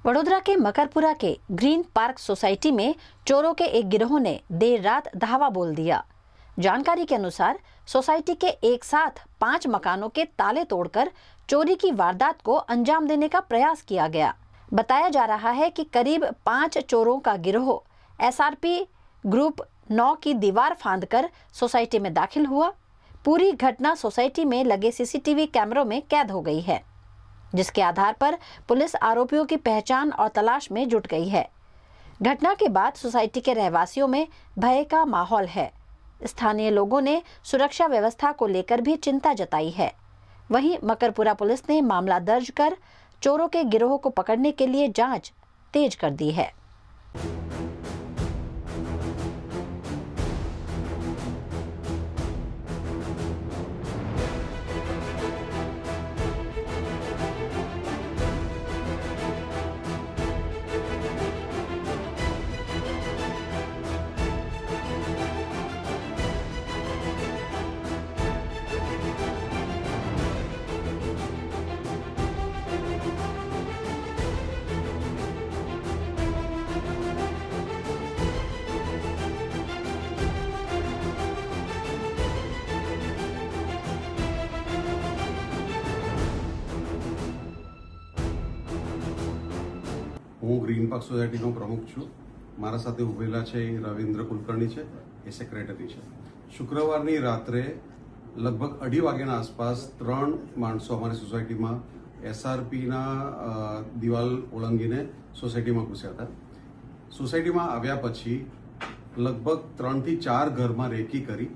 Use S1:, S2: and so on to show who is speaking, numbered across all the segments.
S1: वडोदरा के मकरपुरा के green park society में चोरों के एक गिरोह ने देर रात धावा बोल दिया। जानकारी के अनुसार सोसाइटी के एक साथ 5 मकानों के ताले तोड़कर चोरी की वारदात को अंजाम देने का प्रयास किया गया। बताया जा रहा है कि करीब 5 चोरों का गिरोह SRP ग्रुप 9 की दीवार फांदकर सोसाइटी में दाखिल हुआ। पूरी घटना सोसाइटी में लगे CCTV कैमरों में कैद हो गई है, जिसके आधार पर पुलिस आरोपियों की पहचान और तलाश में जुट गई है। घटना के बाद सोसाइटी के रहवासियों में भय का माहौल है। स्थानीय लोगों ने सुरक्षा व्यवस्था को लेकर भी चिंता जताई है। वहीं मकरपुरा पुलिस ने मामला दर्ज कर चोरों के गिरोह को पकड़ने के लिए जांच तेज कर दी है।
S2: હું ગ્રીન પાર્ક સોસાયટીનો પ્રમુખ છું। મારા સાથે ઉભેલા છે રવિન્દ્ર કુલકર્ણી છે, એ સેક્રેટરી છે। શુક્રવારની રાત્રે લગભગ 2:30 વાગ્યાના આસપાસ 3 માણસો અમારી સોસાયટીમાં SRPના દિવાલ ઓળંગીને સોસાયટીમાં ઘૂસ્યા હતા। સોસાયટીમાં આવ્યા પછી લગભગ 3 થી 4 ઘરમાં રેકી કરી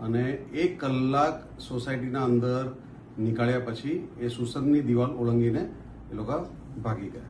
S2: અને 1 કલાક સોસાયટીના અંદર નીકળ્યા પછી એ સુસંગની દિવાલ ઓળંગીને એ લોકો ભાગી ગયા।